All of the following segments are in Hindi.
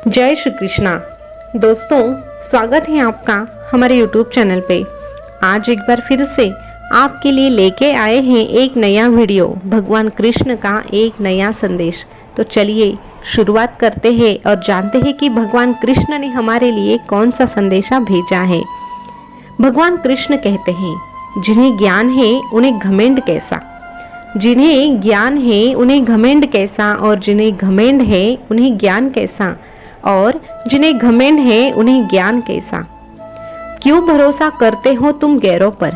जय श्री कृष्णा। दोस्तों, स्वागत है आपका हमारे YouTube चैनल पे। आज एक बार फिर से आपके लिए लेके आए हैं एक नया वीडियो, भगवान कृष्ण का एक नया संदेश। तो चलिए शुरुआत करते हैं और जानते हैं कि भगवान कृष्ण ने हमारे लिए कौन सा संदेशा भेजा है। भगवान कृष्ण कहते हैं, जिन्हें ज्ञान है उन्हें घमंड कैसा, जिन्हें ज्ञान है उन्हें घमंड कैसा, और जिन्हें घमंड है उन्हें ज्ञान कैसा, और जिन्हें घमंड है उन्हें ज्ञान कैसा। क्यों भरोसा करते हो तुम गैरों पर,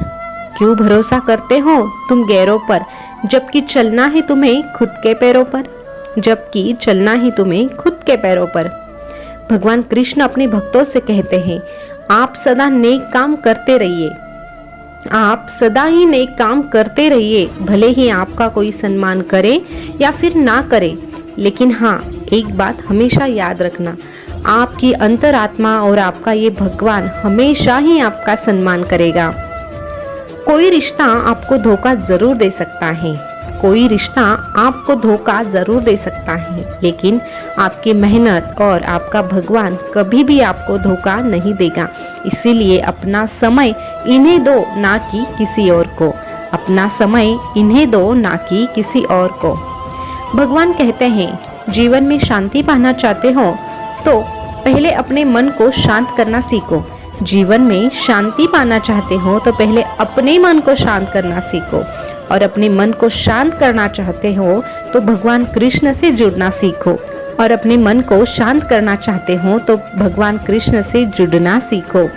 क्यों भरोसा करते हो तुम गैरों पर, जबकि चलना है तुम्हें खुद के पैरों पर, जबकि चलना है तुम्हें खुद के पैरों पर। भगवान कृष्ण अपने भक्तों से कहते हैं, आप सदा नेक काम करते रहिए, आप सदा ही नेक काम करते रहिए, भले ही आपका कोई सम्मान करे या फिर ना करे। लेकिन हाँ, एक बात हमेशा याद रखना, आपकी अंतरात्मा और आपका ये भगवान हमेशा ही आपका सम्मान करेगा। कोई रिश्ता आपको धोखा जरूर दे सकता है, कोई रिश्ता आपको धोखा जरूर दे सकता है, लेकिन आपकी मेहनत और आपका भगवान कभी भी आपको धोखा नहीं देगा। इसीलिए अपना समय इन्हें दो, ना कि किसी और को। अपना समय इन्हें दो, ना कि किसी और को। भगवान कहते हैं, जीवन में शांति पाना चाहते हो तो पहले अपने मन को शांत करना सीखो। जीवन में शांति पाना चाहते हो तो पहले अपने मन को शांत करना सीखो, और अपने मन को शांत करना चाहते हो तो भगवान कृष्ण से जुड़ना सीखो, और अपने मन को शांत करना चाहते हो तो भगवान कृष्ण से जुड़ना सीखो।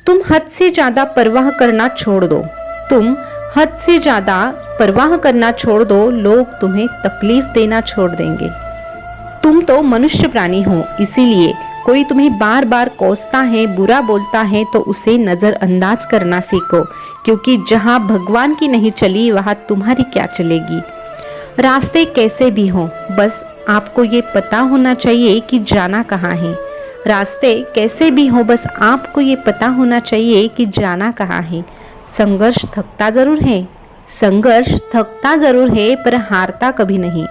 तुम हद से ज्यादा परवाह करना छोड़ दो, तुम हद से ज्यादा परवाह करना छोड़ दो, लोग तुम्हें तकलीफ देना छोड़ देंगे। तुम तो मनुष्य प्राणी हो, इसीलिए कोई तुम्हें बार बार कोसता है, बुरा बोलता है तो उसे नजरअंदाज करना सीखो, क्योंकि जहां भगवान की नहीं चली वहां तुम्हारी क्या चलेगी। रास्ते कैसे भी हो, बस आपको ये पता होना चाहिए कि जाना कहाँ है। रास्ते कैसे भी हो, बस आपको ये पता होना चाहिए कि जाना कहाँ है। संघर्ष थकता जरूर है, संघर्ष थकता जरूर है, पर हारता कभी नहीं।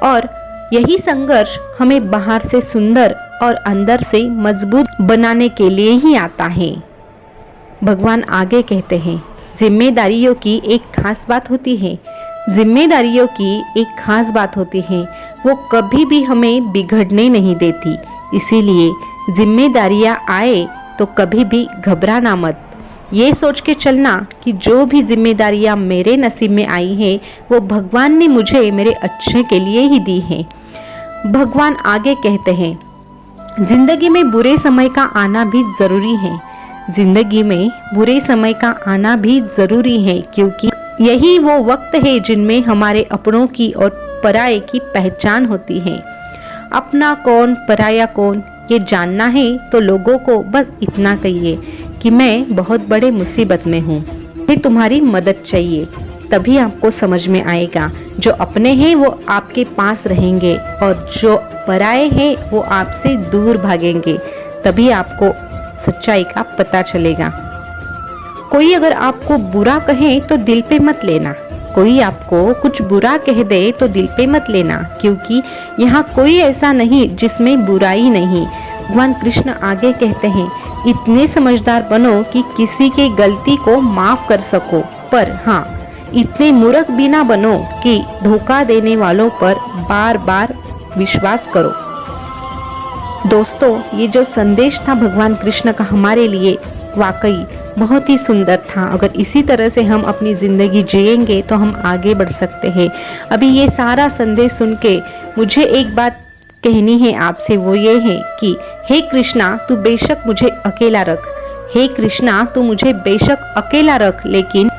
और यही संघर्ष हमें बाहर से सुंदर और अंदर से मजबूत बनाने के लिए ही आता है। भगवान आगे कहते हैं, जिम्मेदारियों की एक खास बात होती है, जिम्मेदारियों की एक खास बात होती है, वो कभी भी हमें बिगड़ने नहीं देती। इसीलिए जिम्मेदारियां आए तो कभी भी घबराना मत। ये सोच के चलना कि जो भी जिम्मेदारियां मेरे नसीब में आई है वो भगवान ने मुझे मेरे अच्छे के लिए ही दी है। भगवान आगे कहते हैं, जिंदगी में बुरे समय का आना भी जरूरी है, जिंदगी में बुरे समय का आना भी जरूरी है, क्योंकि यही वो वक्त है जिनमें हमारे अपनों की और पराये की पहचान होती है। अपना कौन पराया कौन ये जानना है तो लोगों को बस इतना कहिए कि मैं बहुत बड़े मुसीबत में हूँ, फिर तुम्हारी मदद चाहिए। तभी आपको समझ में आएगा, जो अपने हैं वो आपके पास रहेंगे और जो पराये हैं वो आपसे दूर भागेंगे। तभी आपको सच्चाई का पता चलेगा। कोई अगर आपको बुरा कहे तो दिल पे मत लेना, कोई आपको कुछ बुरा कह दे तो दिल पे मत लेना, क्योंकि यहाँ कोई ऐसा नहीं जिसमें बुराई नहीं। भगवान कृष्ण आगे कहते हैं, इतने समझदार बनो कि किसी की गलती को माफ कर सको, पर हाँ, इतने मूर्ख भी ना बनो कि धोखा देने वालों पर बार बार विश्वास करो। दोस्तों, ये जो संदेश था भगवान कृष्ण का हमारे लिए, वाकई बहुत ही सुंदर था। अगर इसी तरह से हम अपनी ज़िंदगी जिएंगे तो हम आगे बढ़ सकते हैं। अभी ये सारा संदेश सुन के मुझे एक बात कहनी है आपसे, वो ये है कि हे कृष्णा, तू बेशक मुझे अकेला रख, हे कृष्णा तू मुझे बेशक अकेला रख, लेकिन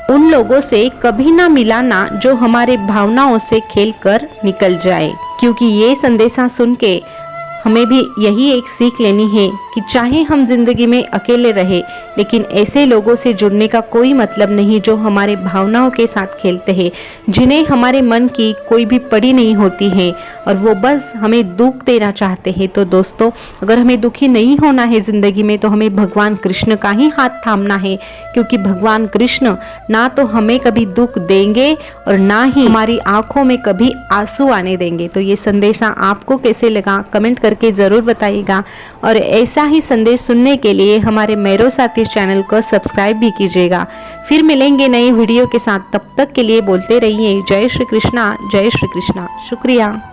उन लोगों से कभी ना मिलाना जो हमारे भावनाओं से खेल कर निकल जाए। क्योंकि ये संदेशा सुन के हमें भी यही एक सीख लेनी है कि चाहे हम जिंदगी में अकेले रहे, लेकिन ऐसे लोगों से जुड़ने का कोई मतलब नहीं जो हमारे भावनाओं के साथ खेलते हैं, जिन्हें हमारे मन की कोई भी पड़ी नहीं होती है और वो बस हमें दुख देना चाहते हैं। तो दोस्तों, अगर हमें दुखी नहीं होना है ज़िंदगी में तो हमें भगवान कृष्ण का ही हाथ थामना है, क्योंकि भगवान कृष्ण ना तो हमें कभी दुख देंगे और ना ही हमारी आंखों में कभी आंसू आने देंगे। तो ये संदेशा आपको कैसे लगा कमेंट करके ज़रूर बताइएगा, और ऐसा ही संदेश सुनने के लिए हमारे मेरो साथी चैनल को सब्सक्राइब भी कीजिएगा। फिर मिलेंगे नई वीडियो के साथ, तब तक के लिए बोलते रहिए जय श्री कृष्णा, जय श्री कृष्णा। शुक्रिया।